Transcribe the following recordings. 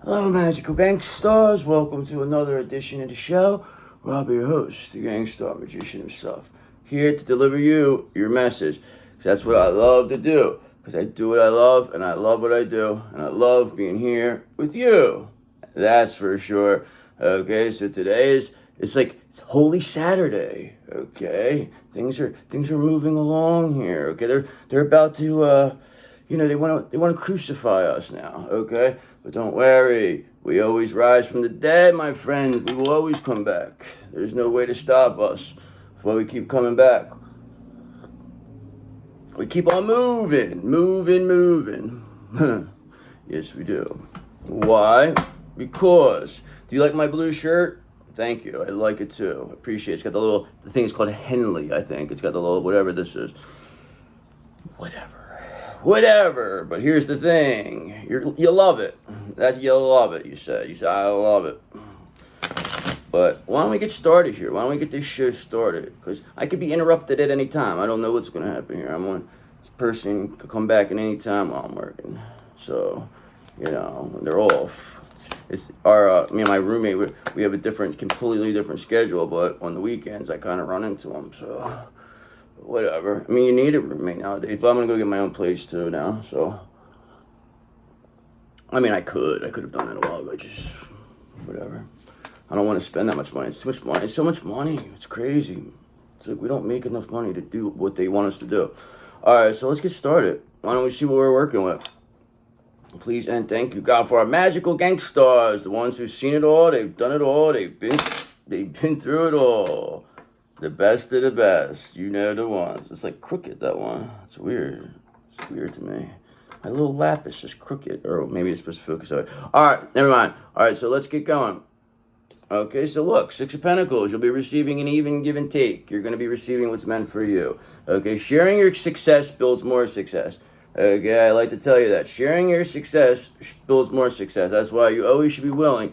Hello, magical gangsters. Welcome to another edition of the show. Rob, your host, the gangster magician himself, here to deliver you your message. That's what I love to do, because I do what I love, and I love what I do, and I love being here with you. That's for sure. Okay, so today it's Holy Saturday. Okay, things are moving along here. Okay, they're about to they want to crucify us now. Okay. But don't worry, we always rise from the dead, my friends. We will always come back. There's no way to stop us. That's why we keep coming back. We keep on moving. Yes, we do. Why? Because. Do you like my blue shirt? Thank you. I like it too. Appreciate it. It's got the thing is called Henley, I think. It's got the little, whatever this is. Whatever, but here's the thing. You love it. You'll love it, you say. You say, I love it. But why don't we get started here? Why don't we get this show started? Because I could be interrupted at any time. I don't know what's going to happen here. This person could come back at any time while I'm working. So, when they're off. It's our, me and my roommate, we have a completely different schedule, but on the weekends I kind of run into them, so... Whatever. I mean, you need a roommate nowadays, but I'm gonna go get my own place too now. So, I mean, I could have done that a while ago. Just whatever. I don't want to spend that much money. It's too much money. It's so much money. It's crazy. It's like we don't make enough money to do what they want us to do. All right, so let's get started. Why don't we see what we're working with? Please and thank you, God, for our magical gangsters, the ones who've seen it all. They've done it all. They've been through it all. The best of the best. You know the ones. It's like crooked, that one. It's weird. It's weird to me. My little lap is just crooked. Or maybe it's supposed to focus on it. Alright, never mind. Alright, so let's get going. Okay, so look. 6 of Pentacles. You'll be receiving an even give and take. You're going to be receiving what's meant for you. Okay, sharing your success builds more success. Okay, I like to tell you that. Sharing your success builds more success. That's why you always should be willing.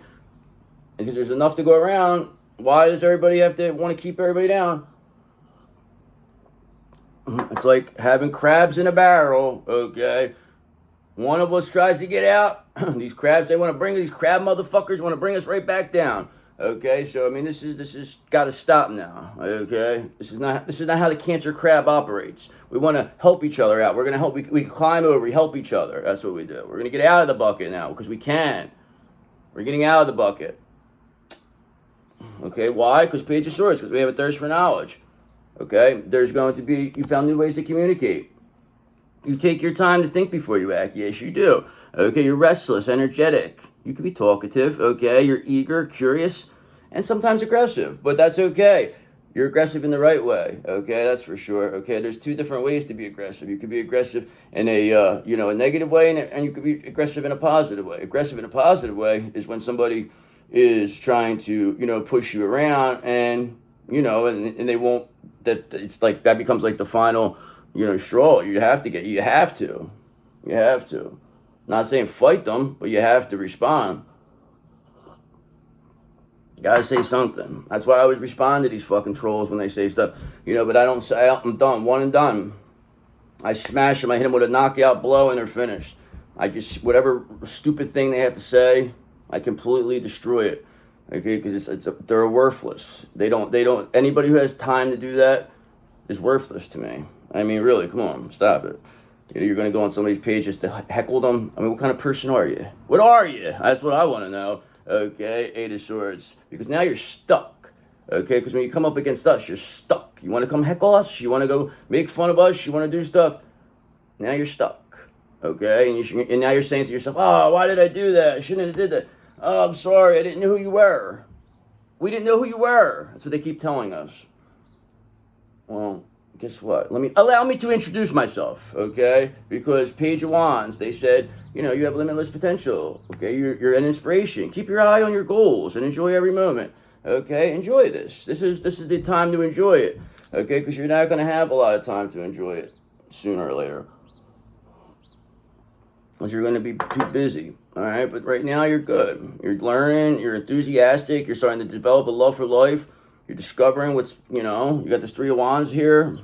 Because there's enough to go around. Why does everybody have to want to keep everybody down? It's like having crabs in a barrel, okay? One of us tries to get out. These crab motherfuckers want to bring us right back down. Okay, so I mean this is gotta stop now. Okay? This is not how the cancer crab operates. We want to help each other out. We're gonna help we climb over, we help each other. That's what we do. We're gonna get out of the bucket now, because we can. We're getting out of the bucket. Okay, why? Because Page of Swords, because we have a thirst for knowledge. Okay, you found new ways to communicate. You take your time to think before you act. Yes, you do. Okay, you're restless, energetic. You can be talkative, okay? You're eager, curious, and sometimes aggressive, but that's okay. You're aggressive in the right way, okay? That's for sure, okay? There's 2 different ways to be aggressive. You could be aggressive in a negative way, and you could be aggressive in a positive way. Aggressive in a positive way is when somebody is trying to, push you around and they won't, it's like, that becomes like the final, straw. You have to. Not saying fight them, but you have to respond. You gotta say something. That's why I always respond to these fucking trolls when they say stuff, but I don't say, I'm done, one and done. I smash them, I hit them with a knockout blow, and they're finished. Whatever stupid thing they have to say, I completely destroy it, okay? Because they're worthless. They don't. Anybody who has time to do that is worthless to me. I mean, really, come on, stop it. You're gonna go on somebody's page just to heckle them. I mean, what kind of person are you? What are you? That's what I want to know. Okay, 8 of Swords. Because now you're stuck. Okay, because when you come up against us, you're stuck. You want to come heckle us? You want to go make fun of us? You want to do stuff? Now you're stuck. Okay, and now you're saying to yourself, "Oh, why did I do that? I shouldn't have did that. Oh, I'm sorry, I didn't know who you were." We didn't know who you were. That's what they keep telling us. Well, guess what? Allow me to introduce myself, okay? Because Page of Wands, they said, you have limitless potential. Okay, you're an inspiration. Keep your eye on your goals and enjoy every moment. Okay, enjoy this. This is the time to enjoy it. Okay, because you're not going to have a lot of time to enjoy it sooner or later. Because you're going to be too busy. All right, but right now you're good. You're learning, you're enthusiastic, you're starting to develop a love for life. You're discovering what's, you got this 3 of Wands here.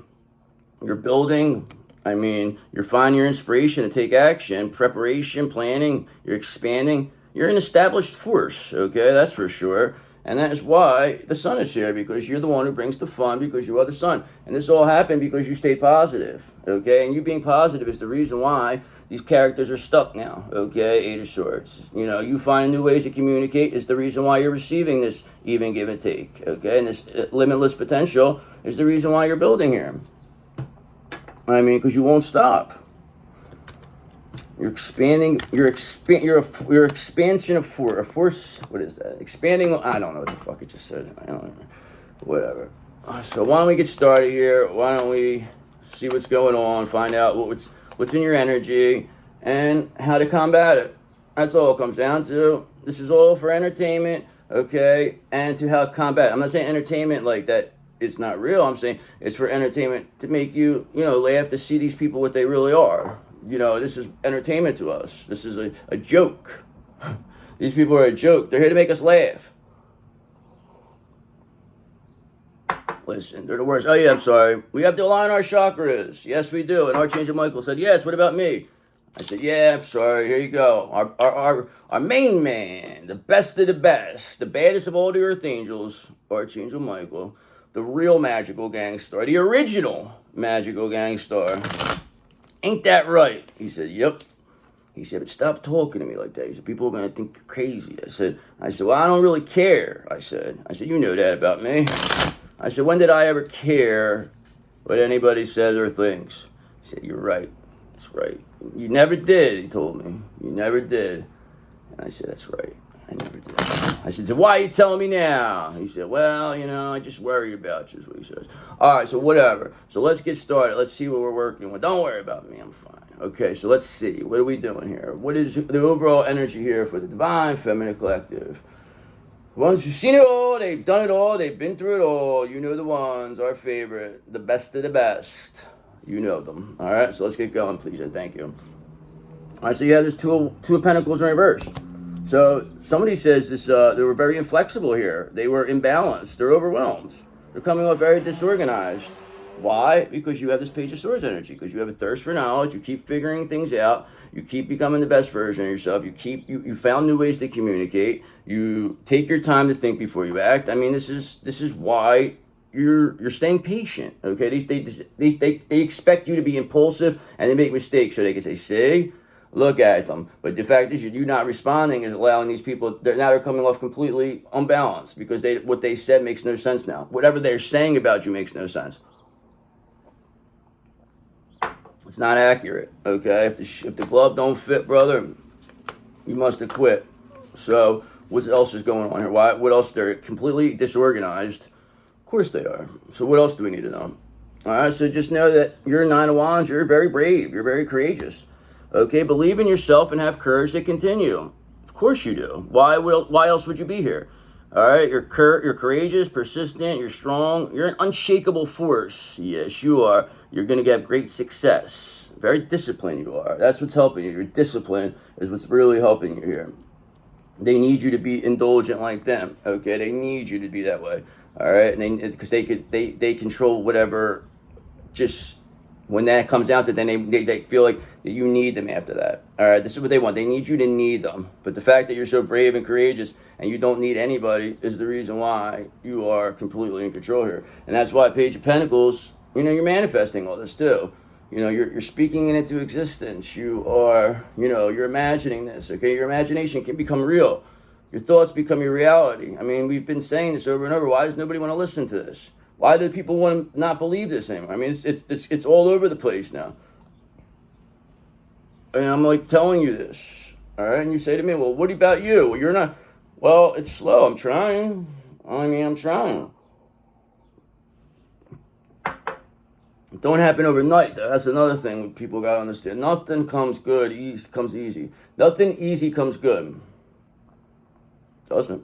You're building. You're finding your inspiration to take action, preparation, planning. You're expanding. You're an established force, okay? That's for sure. And that is why the sun is here, because you're the one who brings the fun, because you are the sun. And this all happened because you stayed positive, okay? And you being positive is the reason why these characters are stuck now, okay? Eight of Swords. You know, you find new ways to communicate is the reason why you're receiving this even, give, and take, okay? And this limitless potential is the reason why you're building here. I mean, because you won't stop. You're expanding. You're expansion of force. What is that? Expanding. I don't know what the fuck it just said. I don't know. Whatever. So why don't we get started here? Why don't we see what's going on? Find out what's in your energy and how to combat it. That's all it comes down to. This is all for entertainment, okay? And to how to combat. I'm not saying entertainment like that. It's not real. I'm saying it's for entertainment to make you, laugh, to see these people what they really are. This is entertainment to us. This is a joke. These people are a joke. They're here to make us laugh. Listen, they're the worst. Oh, yeah, I'm sorry. We have to align our chakras. Yes, we do. And Archangel Michael said, yes, what about me? I said, yeah, I'm sorry. Here you go. Our main man, the best of the best, the baddest of all the earth angels, Archangel Michael, the real magical gang star, the original magical gang star. Ain't that right? He said, yep. He said, but stop talking to me like that. He said, people are going to think you're crazy. I said, well, I don't really care. I said, you know that about me. I said, when did I ever care what anybody says or thinks? He said, you're right. That's right. You never did, he told me. You never did. And I said, that's right. I never did. I said, so why are you telling me now? He said, well, I just worry about you, is what he says. All right, so whatever. So let's get started. Let's see what we're working with. Don't worry about me. I'm fine. Okay, so let's see. What are we doing here? What is the overall energy here for the Divine Feminine Collective? Ones who've seen it all, they've done it all, they've been through it all. You know the ones, our favorite, the best of the best. You know them. All right, so let's get going, please, and thank you. All right, so you have this two of Pentacles in reverse. So somebody says this. They were very inflexible here. They were imbalanced. They're overwhelmed. They're coming off very disorganized. Why? Because you have this Page of Swords energy. Because you have a thirst for knowledge. You keep figuring things out. You keep becoming the best version of yourself. You found new ways to communicate. You take your time to think before you act. I mean, this is why you're staying patient. Okay, they expect you to be impulsive and they make mistakes so they can say, see. Look at them. But the fact is, you not responding is allowing these people, they're coming off completely unbalanced because what they said makes no sense now. Whatever they're saying about you makes no sense. It's not accurate, okay? If the glove don't fit, brother, you must have quit. So what else is going on here? What else? They're completely disorganized. Of course they are. So what else do we need to know? All right, so just know that you're Nine of Wands. You're very brave. You're very courageous. Okay, believe in yourself and have courage to continue. Of course you do. Why else would you be here? All right, you're courageous, persistent, you're strong, you're an unshakable force. Yes, you are. You're going to have great success. Very disciplined you are. That's what's helping you. Your discipline is what's really helping you here. They need you to be indulgent like them. Okay, they need you to be that way. All right, and because they control whatever. Just when that comes down to, then they feel like that you need them after that. All right, this is what they want. They need you to need them. But the fact that you're so brave and courageous and you don't need anybody is the reason why you are completely in control here. And that's why Page of Pentacles, you're manifesting all this too. You're speaking it into existence. You are, you're imagining this, okay? Your imagination can become real. Your thoughts become your reality. I mean, we've been saying this over and over. Why does nobody want to listen to this? Why do people want to not believe this anymore? I mean, it's all over the place now. And I'm like telling you this, all right? And you say to me, well, what about you? Well, you're not. Well, it's slow. I'm trying. I'm trying. It don't happen overnight, though. That's another thing people got to understand. Nothing comes good, comes easy. Nothing easy comes good. Doesn't.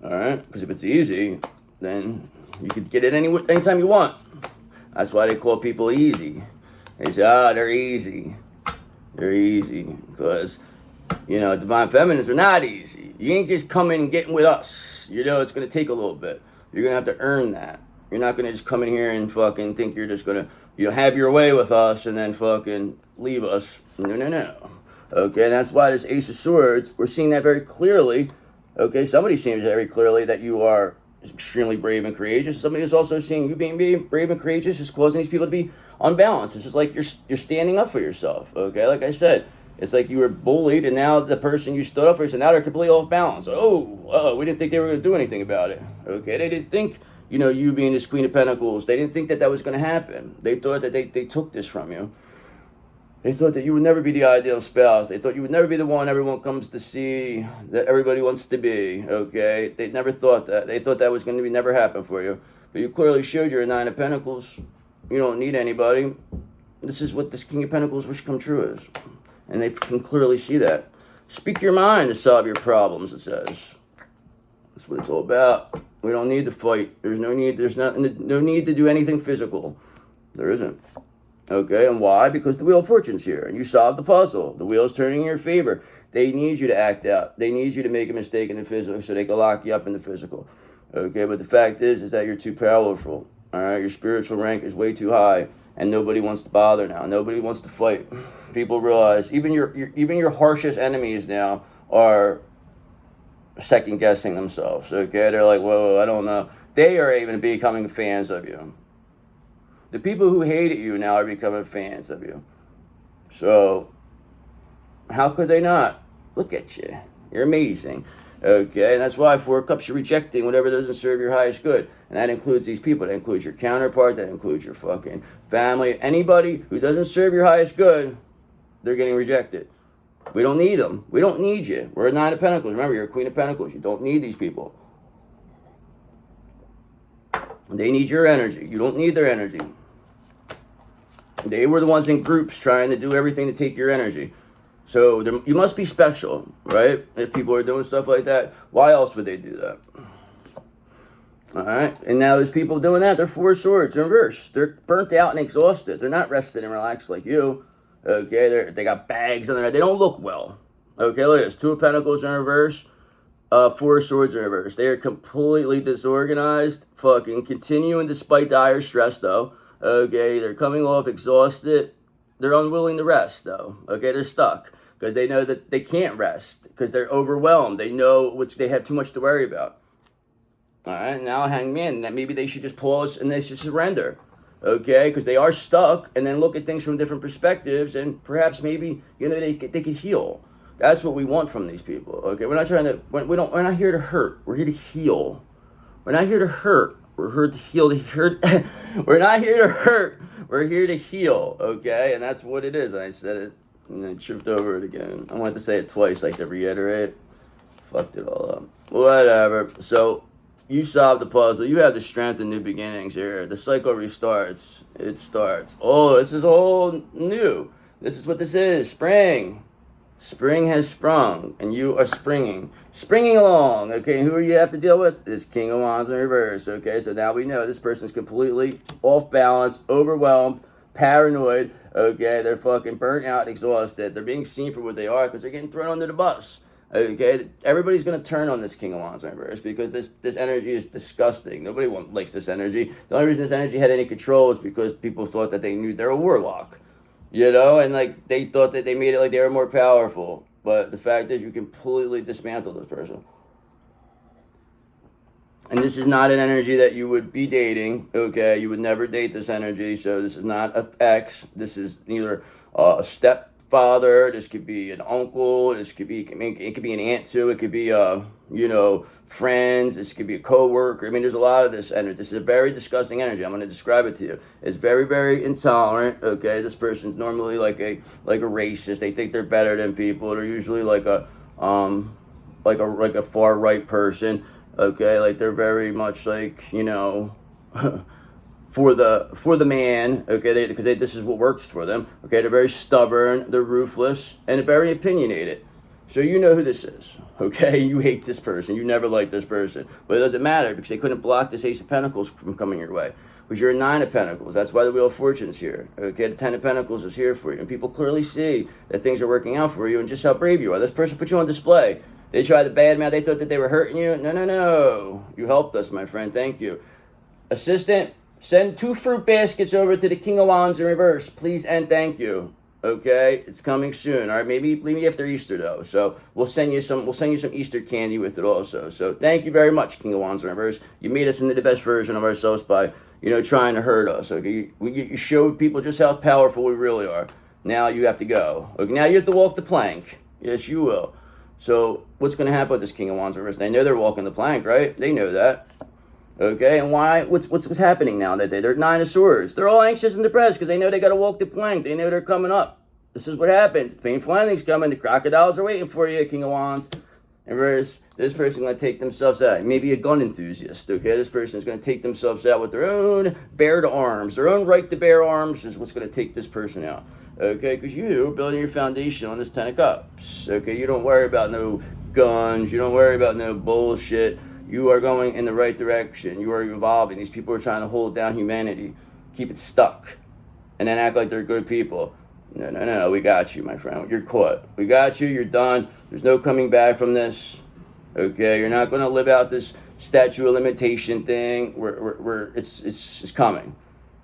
All right? Because if it's easy, then you could get it anytime you want. That's why they call people easy. They say, they're easy. They're easy. Because, Divine Feminines are not easy. You ain't just coming and getting with us. It's going to take a little bit. You're going to have to earn that. You're not going to just come in here and fucking think you're just going to, have your way with us and then fucking leave us. No. Okay, and that's why this Ace of Swords, we're seeing that very clearly. Okay, somebody seems very clearly that you are extremely brave and courageous. Somebody is also seeing you being brave and courageous is causing these people to be unbalanced. It's just like you're standing up for yourself. Okay, like I said, it's like you were bullied, and now the person you stood up for, so now they're completely off balance. Oh, we didn't think they were going to do anything about it. Okay, they didn't think, you being this Queen of Pentacles, they didn't think that was going to happen. They thought that they took this from you. They thought that you would never be the ideal spouse. They thought you would never be the one everyone comes to see, that everybody wants to be, okay? They never thought that. They thought that was going to never happen for you. But you clearly showed you're a Nine of Pentacles. You don't need anybody. This is what this King of Pentacles wish come true is. And they can clearly see that. Speak your mind to solve your problems, it says. That's what it's all about. We don't need to fight. There's no need to do anything physical. There isn't. Okay, and why? Because the Wheel of Fortune's here, and you solved the puzzle. The wheel's turning in your favor. They need you to act out. They need you to make a mistake in the physical so they can lock you up in the physical. Okay, but the fact is that you're too powerful. All right, your spiritual rank is way too high, and nobody wants to bother now. Nobody wants to fight. People realize even your harshest enemies now are second guessing themselves. Okay, they're like, whoa, I don't know. They are even becoming fans of you. The people who hated you now are becoming fans of you. So, how could they not? Look at you. You're amazing. Okay, and that's why Four of Cups, you're rejecting whatever doesn't serve your highest good. And that includes these people. That includes your counterpart. That includes your fucking family. Anybody who doesn't serve your highest good, they're getting rejected. We don't need them. We don't need you. We're a Nine of Pentacles. Remember, you're a Queen of Pentacles. You don't need these people. They need your energy. You don't need their energy. They were the ones in groups trying to do everything to take your energy. So you must be special, right? If people are doing stuff like that, why else would they do that? All right? And now there's people doing that. They're Four of Swords in reverse. They're burnt out and exhausted. They're not rested and relaxed like you. Okay? They got bags on their head. They don't look well. Okay, look at this. Two of Pentacles in reverse. Four of Swords in reverse. They are completely disorganized. Fucking continuing despite dire stress, though. Okay, they're coming off exhausted. They're unwilling to rest, though. Okay, they're stuck because they know that they can't rest because they're overwhelmed. They know they have too much to worry about. All right, now Hangman, that maybe they should just pause and they should surrender. Okay, because they are stuck, and then look at things from different perspectives, and perhaps maybe they could heal. That's what we want from these people. Okay, we're not trying to. We're not here to hurt. We're here to heal. We're not here to hurt. We're here to heal. We're not here to hurt. We're here to heal. Okay, and that's what it is. And I said it, and then tripped over it again. I wanted to say it twice, like to reiterate. Fucked it all up. Whatever. So you solved the puzzle. You have the strength and new beginnings here. The cycle restarts. It starts. Oh, this is all new. This is what this is. Spring. Spring has sprung, and you are springing along, okay? Who you have to deal with? This King of Wands in reverse, okay? So now we know this person's completely off balance, overwhelmed, paranoid, okay? They're fucking burnt out, exhausted. They're being seen for what they are because they're getting thrown under the bus, okay? Everybody's going to turn on this King of Wands in reverse because this energy is disgusting. Nobody likes this energy. The only reason this energy had any control is because people thought that they knew they're a warlock. And like they thought that they made it like they were more powerful. But the fact is you completely dismantle this person. And this is not an energy that you would be dating, okay? You would never date this energy. So this is not an ex. This is neither a stepfather. This could be an uncle. It could be an aunt too. It could be, friends. This could be a coworker. I mean, there's a lot of this energy. This is a very disgusting energy. I'm going to describe it to you. It's very, very intolerant. Okay, this person's normally like a racist. They think they're better than people. They're usually like a far right person. Okay, like they're very much like for the man. Okay, because this is what works for them. Okay, they're very stubborn. They're ruthless and very opinionated. So you know who this is, okay? You hate this person. You never liked this person. But it doesn't matter because they couldn't block this Ace of Pentacles from coming your way. Because you're a Nine of Pentacles. That's why the Wheel of Fortune's here, okay? The Ten of Pentacles is here for you. And people clearly see that things are working out for you and just how brave you are. This person put you on display. They tried to badmouth. They thought that they were hurting you. No. You helped us, my friend. Thank you. Assistant, send 2 fruit baskets over to the King of Wands in reverse, please and thank you. Okay, it's coming soon. All right, maybe after Easter though. So we'll send you some Easter candy with it also. So thank you very much, King of Wands in reverse. You made us into the best version of ourselves by trying to hurt us. Okay, you showed people just how powerful we really are. Now you have to go. Okay, now you have to walk the plank. Yes, you will. So what's going to happen with this King of Wands in reverse? They know they're walking the plank, right? They know that. Okay, and why? What's happening now that they're Nine of Swords? They're all anxious and depressed because they know they got to walk the plank. They know they're coming up. This is what happens. Painful endings coming. The crocodiles are waiting for you, King of Wands. And this person's going to take themselves out. Maybe a gun enthusiast. Okay, this person is going to take themselves out with their own bared arms. Their own right to bear arms is what's going to take this person out. Okay, because you are building your foundation on this Ten of Cups. Okay, you don't worry about no guns. You don't worry about no bullshit. You are going in the right direction. You are evolving. These people are trying to hold down humanity, keep it stuck, and then act like they're good people. No. We got you, my friend. You're caught. We got you. You're done. There's no coming back from this. Okay, you're not going to live out this statute of limitation thing. It's coming.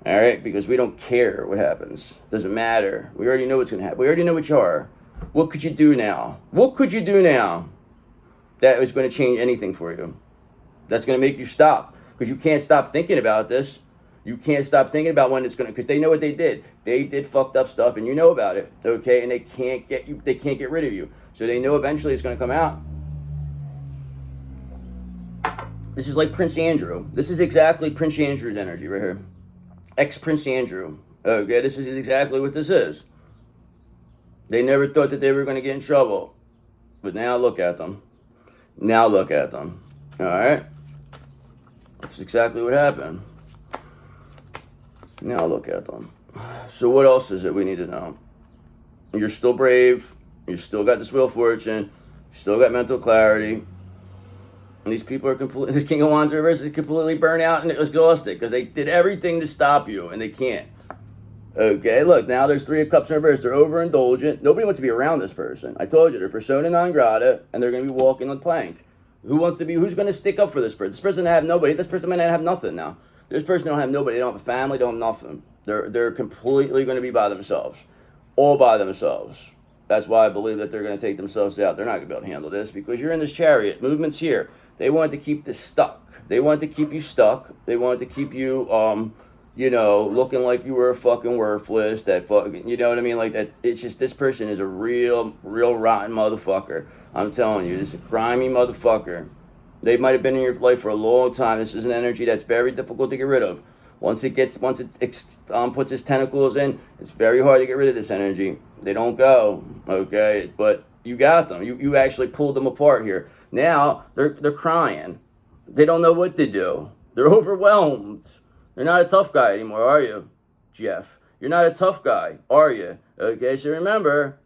All right, because we don't care what happens. Doesn't matter. We already know what's going to happen. We already know what you are. What could you do now? What could you do now that is going to change anything for you? That's going to make you stop, because you can't stop thinking about this. You can't stop thinking about when it's going to, because they know what they did. They did fucked up stuff, and you know about it, okay? And they can't get you. They can't get rid of you. So they know eventually it's going to come out. This is like Prince Andrew. This is exactly Prince Andrew's energy right here. Ex-Prince Andrew. Okay, this is exactly what this is. They never thought that they were going to get in trouble. But now look at them. Now look at them. All right? That's exactly what happened. Now look at them. So what else is it we need to know? You're still brave. You still got this Wheel of Fortune. You still got mental clarity. And these people are completely, this King of Wands reverse is completely burnt out and exhausted because they did everything to stop you and they can't. Okay, look, now there's Three of Cups in reverse. They're overindulgent. Nobody wants to be around this person. I told you, they're persona non grata and they're going to be walking the plank. Who's going to stick up for this person? This person have nobody. This person might not have nothing now. This person don't have nobody. They don't have a family. They don't have nothing. They're completely going to be by themselves. All by themselves. That's why I believe that they're going to take themselves out. They're not going to be able to handle this because you're in this chariot. Movement's here. They wanted to keep this stuck. They wanted to keep you stuck. They wanted to keep you, looking like you were fucking worthless. That fucking, you know what I mean? Like that. It's just, this person is a real rotten motherfucker. I'm telling you, this is a grimy motherfucker. They might have been in your life for a long time. This is an energy that's very difficult to get rid of. Once it puts its tentacles in, it's very hard to get rid of this energy. They don't go, okay? But you got them. You actually pulled them apart here. Now they're crying. They don't know what to do. They're overwhelmed. You're not a tough guy anymore, are you, Jeff? You're not a tough guy, are you? Okay, so remember,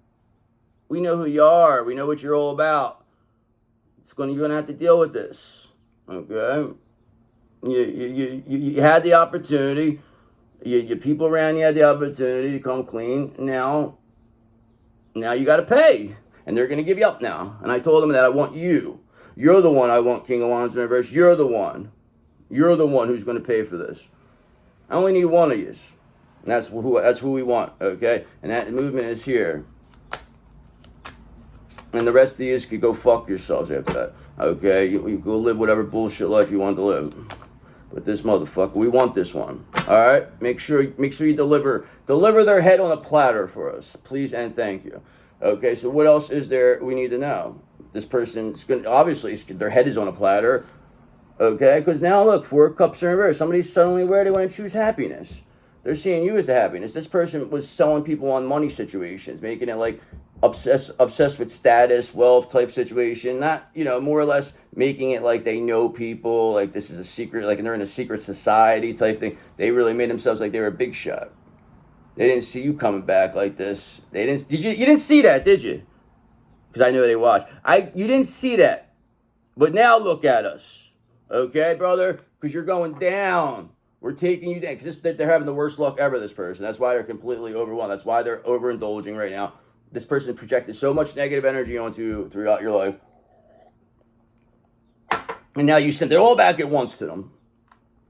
we know who you are. We know what you're all about. You're gonna have to deal with this. Okay? You had the opportunity. Your people around you had the opportunity to come clean. Now you got to pay, and they're gonna give you up now. And I told them that I want you. You're the one I want, King of Wands in reverse. You're the one. You're the one who's gonna pay for this. I only need one of you. And that's who we want. Okay? And that movement is here. And the rest of you could go fuck yourselves after that. Okay? You go live whatever bullshit life you want to live. But this motherfucker, we want this one. Alright? Make sure you deliver their head on a platter for us. Please and thank you. Okay, so what else is there we need to know? This person's gonna, obviously, their head is on a platter. Okay? Because now look, Four of Cups in reverse. Somebody's suddenly where they want to choose happiness. They're seeing you as the happiness. This person was selling people on money situations, making it like obsessed with status, wealth type situation, not, more or less making it like they know people, like this is a secret, like they're in a secret society type thing. They really made themselves like they were a big shot. They didn't see you coming back like this. You didn't see that, did you? Because I know they watch. You didn't see that. But now look at us. Okay, brother? Because you're going down. We're taking you down. Because they're having the worst luck ever, this person. That's why they're completely overwhelmed. That's why they're overindulging right now. This person projected so much negative energy onto you throughout your life. And now you sent it all back at once to them.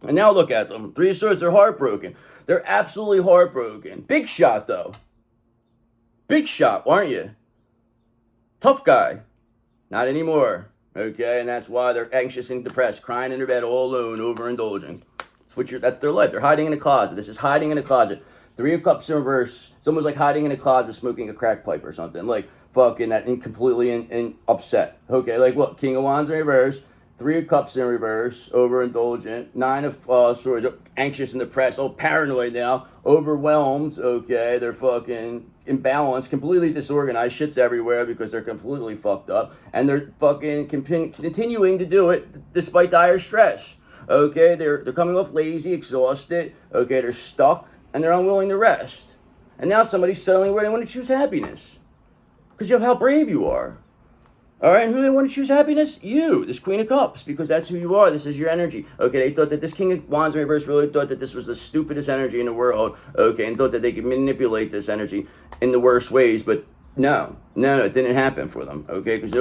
And now look at them. Three of Swords, they're heartbroken. They're absolutely heartbroken. Big shot, though. Big shot, aren't you? Tough guy. Not anymore. Okay, and that's why they're anxious and depressed, crying in their bed all alone, overindulging. That's their life. They're hiding in a closet. This is hiding in a closet. Three of Cups in reverse. It's almost like hiding in a closet, smoking a crack pipe or something. Like fucking that, and completely upset. Okay, like what? King of Wands in reverse. Three of Cups in reverse, overindulgent. Nine of Swords, anxious and depressed, all paranoid now, overwhelmed. Okay, they're fucking imbalanced, completely disorganized. Shit's everywhere because they're completely fucked up, and they're fucking continuing to do it despite dire stress. Okay, they're coming off lazy, exhausted. Okay, they're stuck and they're unwilling to rest. And now somebody's suddenly where they want to choose happiness because of how brave you are. All right, and who they want to choose happiness? You, this Queen of Cups, because that's who you are. This is your energy. Okay, they thought that this King of Wands in reverse really thought that this was the stupidest energy in the world. Okay, and thought that they could manipulate this energy in the worst ways, but no, it didn't happen for them. Okay, because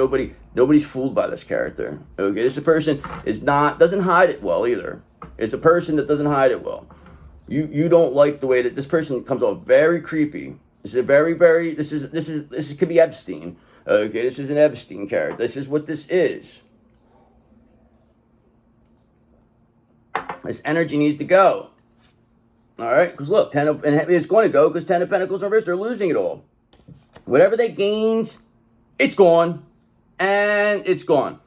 nobody's fooled by this character. Okay, this person doesn't hide it well either. It's a person that doesn't hide it well. You don't like the way that this person comes off very creepy. This could be Epstein. Okay, this is an Epstein character. This is what this is. This energy needs to go. All right, because look, and it's going to go because 10 of Pentacles in reverse, they're losing it all. Whatever they gained, it's gone. And it's gone.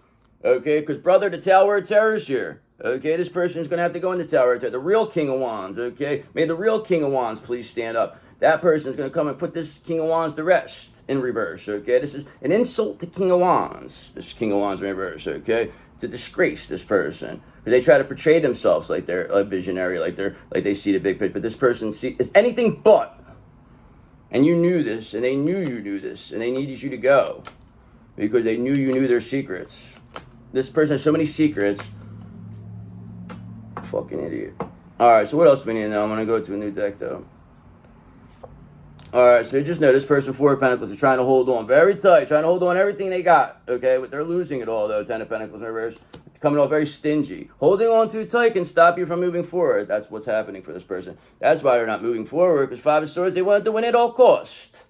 Okay, because brother, the Tower of Terror is here. Okay, this person is going to have to go in the Tower of Terror. The real King of Wands, okay? May the real King of Wands please stand up. That person is going to come and put this King of Wands to rest in reverse, okay? This is an insult to King of Wands, this King of Wands in reverse, okay? To disgrace this person. Because they try to portray themselves like they're a visionary, like they see the big picture. But this person is anything but. And you knew this, and they knew you knew this, and they needed you to go. Because they knew you knew their secrets. This person has so many secrets. Fucking idiot. Alright, so what else do we need to know? I'm going to go to a new deck, though. Alright, so just know this person, Four of Pentacles, is trying to hold on very tight, trying to hold on everything they got, okay? But they're losing it all, though, 10 of Pentacles in reverse. Coming off very stingy. Holding on too tight can stop you from moving forward. That's what's happening for this person. That's why they're not moving forward, because Five of Swords, they wanted to win at all costs.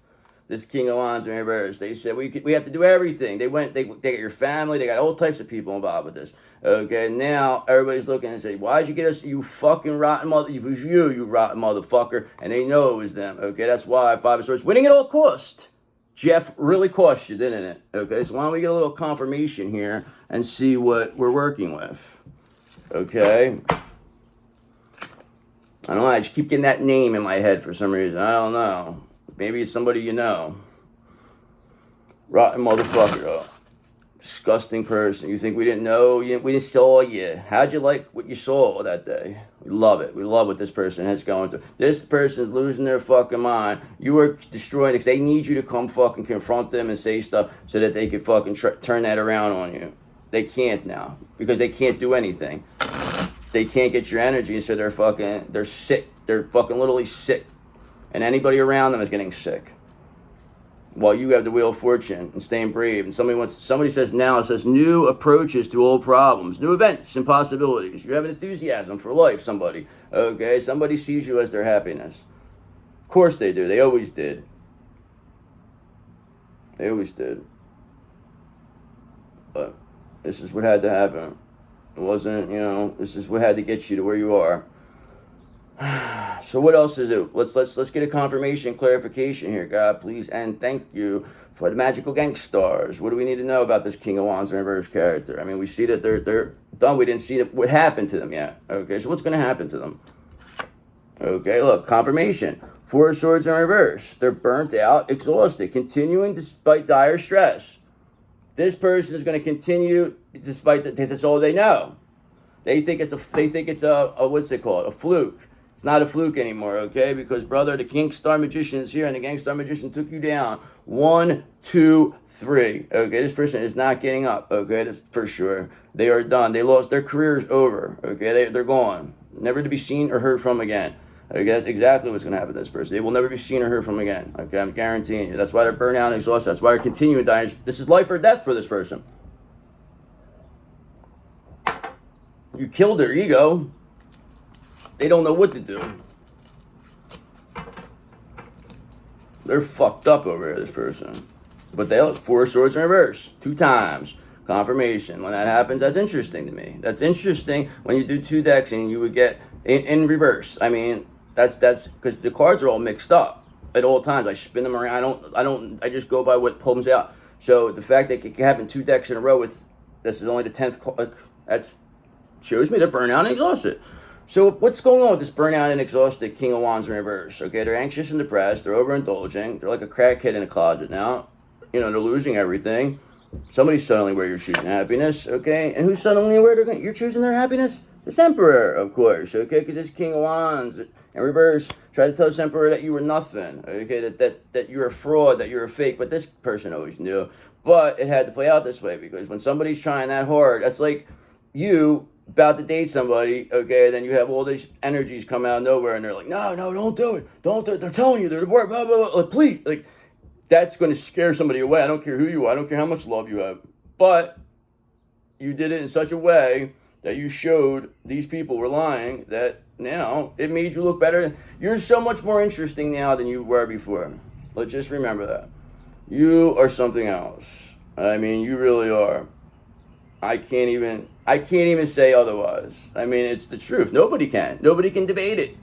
This King of Wands in reverse, they said, we have to do everything. They got your family, they got all types of people involved with this. Okay, now everybody's looking and say, why'd you get us, you fucking rotten mother, it was you rotten motherfucker, and they know it was them. Okay, that's why Five of Swords, winning at all cost. Jeff, really cost you, didn't it? Okay, so why don't we get a little confirmation here and see what we're working with. Okay. I don't know, I just keep getting that name in my head for some reason. I don't know. Maybe it's somebody you know. Rotten motherfucker, though. Disgusting person. You think we didn't know? We didn't saw you. How'd you like what you saw that day? We love it. We love what this person has going through. This person is losing their fucking mind. You are destroying it because they need you to come fucking confront them and say stuff so that they can fucking turn that around on you. They can't now because they can't do anything. They can't get your energy, so they're sick. They're fucking literally sick. And anybody around them is getting sick. While you have the Wheel of Fortune and staying brave. And somebody says now, it says new approaches to old problems, new events and possibilities. You have an enthusiasm for life, somebody. Okay, somebody sees you as their happiness. Of course they do. They always did. They always did. But this is what had to happen. It wasn't, this is what had to get you to where you are. So what else is it? Let's get a confirmation, clarification here, God, please, and thank you for the magical gangsters. What do we need to know about this King of Wands in reverse character? I mean, we see that they're done. We didn't see what happened to them yet. Okay, so what's going to happen to them? Okay, look, confirmation. Four of Swords in reverse. They're burnt out, exhausted, continuing despite dire stress. This person is going to continue despite that's all they know. They think it's a what's it called? A fluke. It's not a fluke anymore, okay? Because, brother, the King Star Magician is here, and the Gang Star Magician took you down. 1, 2, 3. Okay, this person is not getting up, okay? That's for sure. They are done. They lost. Their career is over, okay? They're gone. Never to be seen or heard from again. Okay, that's exactly what's going to happen to this person. They will never be seen or heard from again, okay? I'm guaranteeing you. That's why they're burnt out and exhausted. That's why they're continuing dying. This is life or death for this person. You killed their ego. They don't know what to do. They're fucked up over here, this person. But they look 4 swords in reverse 2 times. Confirmation. When that happens, that's interesting to me. That's interesting when you do 2 decks and you would get in reverse. I mean, that's because the cards are all mixed up at all times. I spin them around. I just go by what pulls out. So the fact that it can happen 2 decks in a row with this is only the 10th. That's shows me they're burnt out and exhausted. So what's going on with this burnout and exhausted King of Wands in reverse? Okay, they're anxious and depressed. They're overindulging. They're like a crackhead in a closet now. You know, they're losing everything. Somebody's suddenly where you're choosing happiness, okay? And who's suddenly where you're choosing their happiness? This Emperor, of course, okay? Because this King of Wands in reverse tried to tell this Emperor that you were nothing, okay? That you're a fraud, that you're a fake. But this person always knew. But it had to play out this way because when somebody's trying that hard, that's like you about to date somebody, okay? Then you have all these energies come out of nowhere and they're like, no, don't do it. Don't do it. They're telling you, they're the word, blah, blah, blah. Like, please, like, that's going to scare somebody away. I don't care who you are. I don't care how much love you have. But you did it in such a way that you showed these people were lying that now it made you look better. You're so much more interesting now than you were before. Let's just remember that. You are something else. I mean, you really are. I can't even say otherwise. I mean, it's the truth. Nobody can debate it.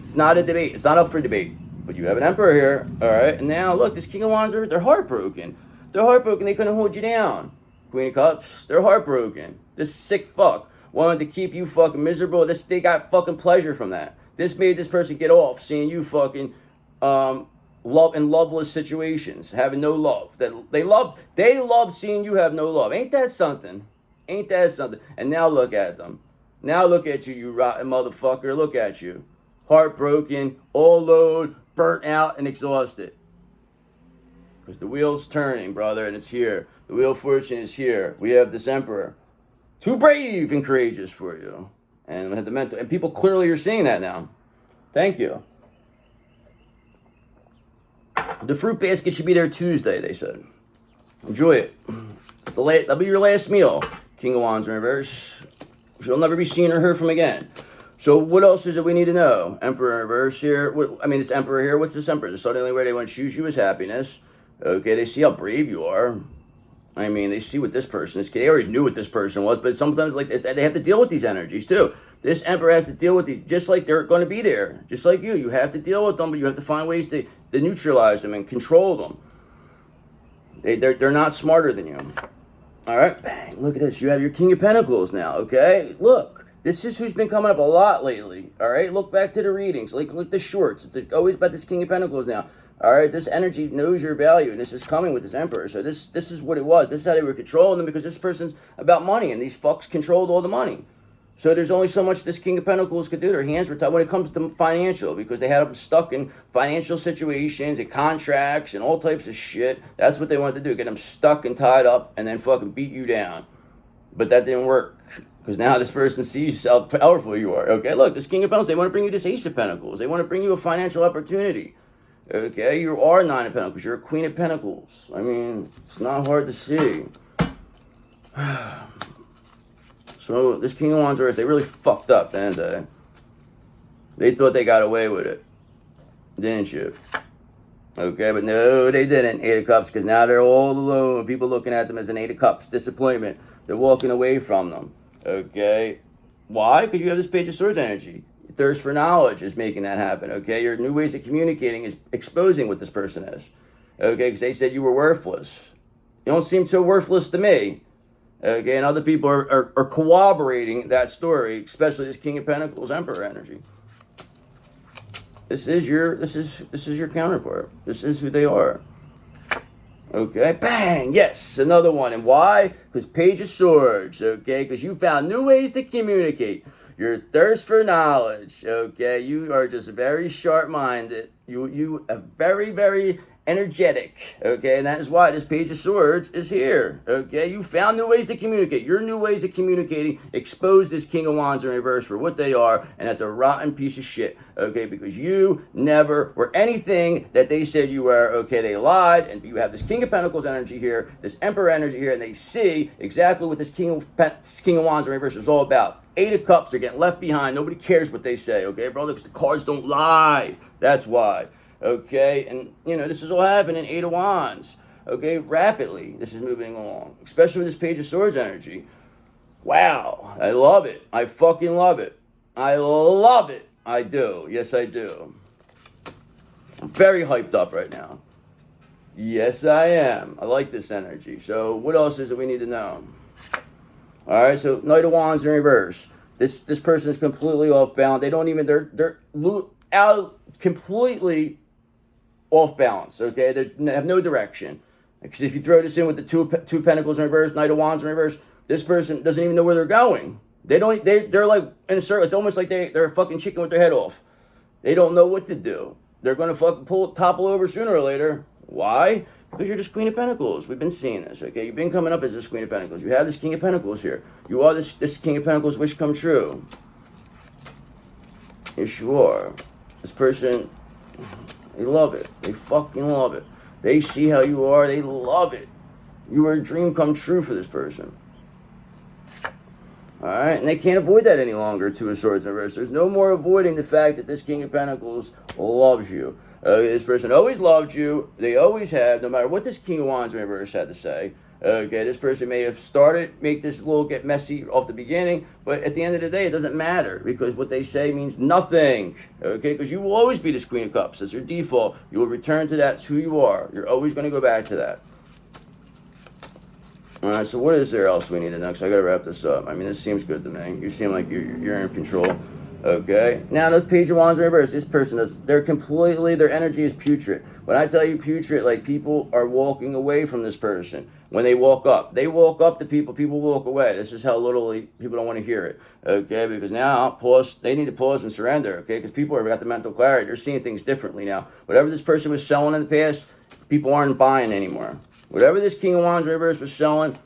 It's not a debate. It's not up for debate. But you have an Emperor here, all right? And now, look, this King of Wands, they're heartbroken. They're heartbroken. They couldn't hold you down. Queen of Cups, they're heartbroken. This sick fuck wanted to keep you fucking miserable. They got fucking pleasure from that. This made this person get off seeing you fucking love in loveless situations, having no love. That they love seeing you have no love. Ain't that something? Ain't that something? And now look at them. Now look at you, you rotten motherfucker. Look at you. Heartbroken, all load, burnt out, and exhausted. Because the wheel's turning, brother, and it's here. The wheel of fortune is here. We have this Emperor. Too brave and courageous for you. And we have the mental. And people clearly are seeing that now. Thank you. The fruit basket should be there Tuesday, they said. Enjoy it. That'll be your last meal. King of Wands in reverse. She'll never be seen or heard from again. So what else is it we need to know? Emperor in reverse here. This Emperor here. What's this Emperor? Suddenly where they want to choose you as happiness. Okay, they see how brave you are. I mean, they see what this person is. They already knew what this person was, but sometimes like this, they have to deal with these energies too. This Emperor has to deal with these, just like they're going to be there. Just like you. You have to deal with them, but you have to find ways to neutralize them and control them. They're not smarter than you. All right, bang, look at this. You have your King of Pentacles now, okay? Look, this is who's been coming up a lot lately, all right? Look back to the readings, like the shorts. It's always about this King of Pentacles now, all right? This energy knows your value, and this is coming with this Emperor. So this is what it was. This is how they were controlling them because this person's about money, and these fucks controlled all the money. So there's only so much this King of Pentacles could do. Their hands were tied when it comes to financial because they had them stuck in financial situations and contracts and all types of shit. That's what they wanted to do, get them stuck and tied up and then fucking beat you down. But that didn't work because now this person sees how powerful you are. Okay, look, this King of Pentacles, they want to bring you this Ace of Pentacles. They want to bring you a financial opportunity. Okay, you are Nine of Pentacles. You're a Queen of Pentacles. I mean, it's not hard to see. So this King of Wands reverse, they really fucked up, didn't they? They thought they got away with it, didn't you? Okay, but no, they didn't. 8 of Cups, because now they're all alone. People looking at them as an 8 of Cups, disappointment. They're walking away from them. Okay, why? Because you have this Page of Swords energy. Thirst for knowledge is making that happen. Okay, your new ways of communicating is exposing what this person is. Okay, because they said you were worthless. You don't seem so worthless to me. Okay, and other people are corroborating that story, especially this King of Pentacles Emperor energy. This is your counterpart. This is who they are. Okay, bang, yes, another one. And why? Because Page of Swords, okay, because you found new ways to communicate. Your thirst for knowledge, okay, you are just very sharp-minded. You are very, very energetic, okay, and that is why this Page of Swords is here, okay? You found new ways to communicate. Your new ways of communicating expose this King of Wands in reverse for what they are, and that's a rotten piece of shit, okay, because you never were anything that they said you were, okay? They lied, and you have this King of Pentacles energy here, this Emperor energy here, and they see exactly what this King of Wands in reverse is all about. 8 of Cups are getting left behind. Nobody cares what they say, okay, brother, because the cards don't lie. That's why. okay? And, this is all happening in 8 of Wands, okay? Rapidly, this is moving along, especially with this Page of Swords energy. Wow, I love it. I fucking love it. I love it. I do. Yes, I do. I'm very hyped up right now. Yes, I am. I like this energy. So what else is it we need to know? All right, so Knight of Wands in reverse. This person is completely off balance. They don't even, they're out completely off balance, okay? They have no direction. Because if you throw this in with the two Pentacles in reverse, Knight of Wands in reverse, this person doesn't even know where they're going. They're like in a circle. It's almost like they're a fucking chicken with their head off. They don't know what to do. They're going to fucking topple over sooner or later. Why? Because you're this Queen of Pentacles. We've been seeing this, okay? You've been coming up as this Queen of Pentacles. You have this King of Pentacles here. You are this King of Pentacles wish come true. Yes, you are. This person, they love it. They fucking love it. They see how you are. They love it. You are a dream come true for this person. All right, and they can't avoid that any longer, Two of Swords in reverse. There's no more avoiding the fact that this King of Pentacles loves you. This person always loved you. They always have, no matter what this King of Wands in reverse had to say. Okay, this person may have make this get messy off the beginning, but at the end of the day, it doesn't matter because what they say means nothing. Okay, because you will always be this Queen of Cups. That's your default. You will return to that. It's who you are. You're always going to go back to that. All right, so what is there else we need to know? Because I got to wrap this up. I mean, this seems good to me. You seem like you're in control. Okay, now the Page of Wands in reverse. This person their energy is putrid. When I tell you putrid, like people are walking away from this person. When they walk up to people walk away. This is how literally people don't want to hear it. Okay, because now they need to pause and surrender. Okay, because people have got the mental clarity. They're seeing things differently now. Whatever this person was selling in the past, people aren't buying anymore. Whatever this King of Wands in reverse was selling,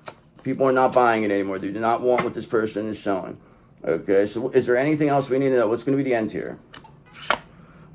people are not buying it anymore. They do not want what this person is selling. Okay, so is there anything else we need to know? What's going to be the end here?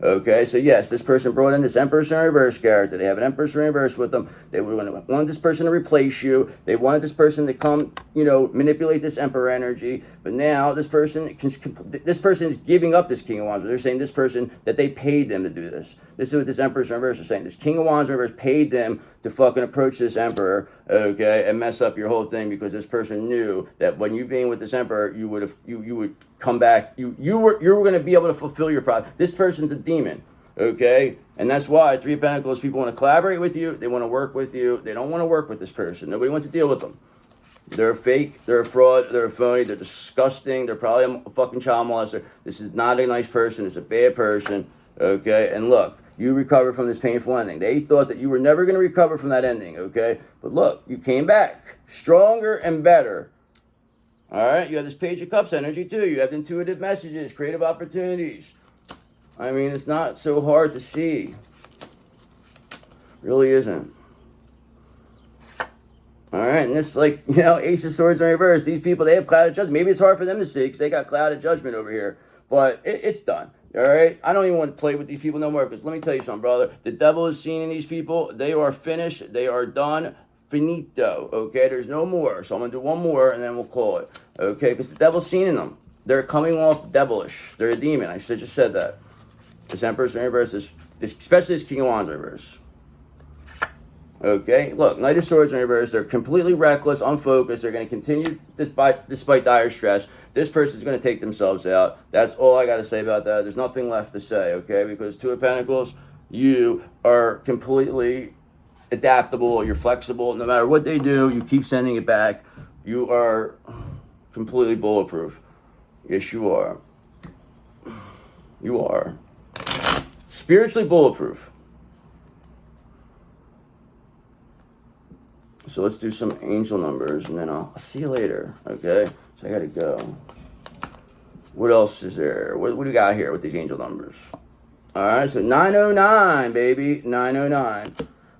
Okay, so yes, this person brought in this Empress in reverse character. They have an Empress in reverse with them. They wanted this person to replace you. They wanted this person to come, manipulate this Emperor energy. But now this person is giving up this King of Wands. They're saying this person, that they paid them to do this. This is what this Empress in reverse is saying. This King of Wands in reverse paid them to fucking approach this Emperor, okay, and mess up your whole thing because this person knew that when you being with this Emperor, you would come back. You were going to be able to fulfill your problem. This person's a demon, okay? And that's why Three of Pentacles, people want to collaborate with you. They want to work with you. They don't want to work with this person. Nobody wants to deal with them. They're fake. They're a fraud. They're a phony. They're disgusting. They're probably a fucking child molester. This is not a nice person. It's a bad person, okay? And look, you recovered from this painful ending. They thought that you were never going to recover from that ending, okay? But look, you came back stronger and better. All right, you have this Page of Cups energy too. You have intuitive messages, creative opportunities. I mean, it's not so hard to see. Really isn't. All right, and this, Ace of Swords in reverse. These people, they have clouded judgment. Maybe it's hard for them to see because they got clouded judgment over here. But it's done. All right, I don't even want to play with these people no more because let me tell you something, brother. The devil is seen in these people. They are finished. They are done. Finito. Okay, there's no more. So I'm going to do one more and then we'll call it. Okay, because the devil's seen in them. They're coming off devilish. They're a demon. I just said that. This Empress in reverse, especially this King of Wands in reverse. Okay, look, Knight of Swords in reverse. They're completely reckless, unfocused. They're going to continue despite dire stress. This person's going to take themselves out. That's all I got to say about that. There's nothing left to say, okay? Because Two of Pentacles, you are completely adaptable. You're flexible. No matter what they do, you keep sending it back. You are completely bulletproof. Yes, you are. You are. Spiritually bulletproof. So let's do some angel numbers and then I'll see you later, okay? So I gotta go. What else is there? What do we got here with these angel numbers? All right, so 909, baby, 909.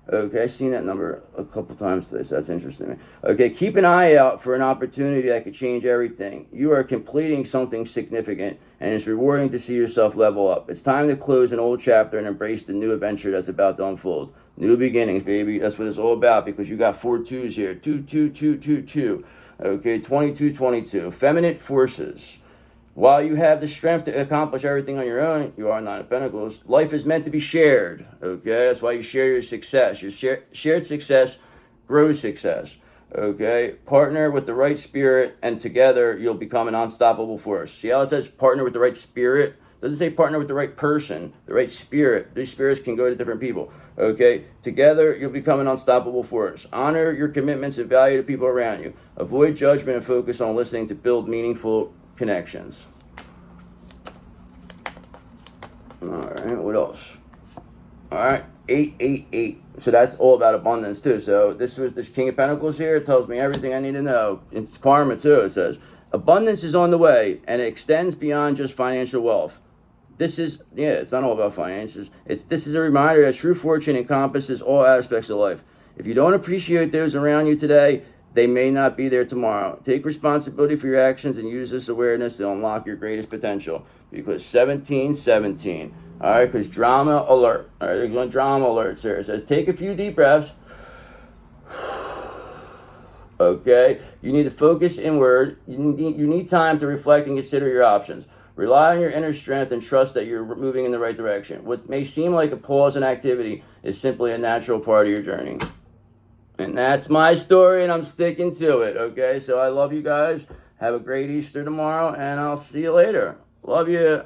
Okay, I've seen that number a couple times today, so that's interesting. Okay, keep an eye out for an opportunity that could change everything. You are completing something significant, and it's rewarding to see yourself level up. It's time to close an old chapter and embrace the new adventure that's about to unfold. New beginnings, baby. That's what it's all about because you got 4 2s here. 2, 2, 2, 2, 2. Okay, 22, 22. Feminine forces. While you have the strength to accomplish everything on your own, you are Nine of Pentacles. Life is meant to be shared, okay? That's why you share your success. Your shared success grows success, okay? Partner with the right spirit, and together you'll become an unstoppable force. See how it says partner with the right spirit? It doesn't say partner with the right person, the right spirit. These spirits can go to different people, okay? Together, you'll become an unstoppable force. Honor your commitments and value to people around you. Avoid judgment and focus on listening to build meaningful connections. All right, what else? All right, 888. So that's all about abundance too. So this was this King of Pentacles here. It tells me everything I need to know. It's karma too. It says abundance is on the way, and it extends beyond just financial wealth. This is, yeah, it's not all about finances. This is a reminder that true fortune encompasses all aspects of life. If you don't appreciate those around you today, they may not be there tomorrow. Take responsibility for your actions and use this awareness to unlock your greatest potential. Because 1717. All right, because drama alert. All right, there's one drama alerts here. It says take a few deep breaths. Okay, you need to focus inward. You need time to reflect and consider your options. Rely on your inner strength and trust that you're moving in the right direction. What may seem like a pause in activity is simply a natural part of your journey. And that's my story, and I'm sticking to it, okay? So I love you guys. Have a great Easter tomorrow, and I'll see you later. Love you.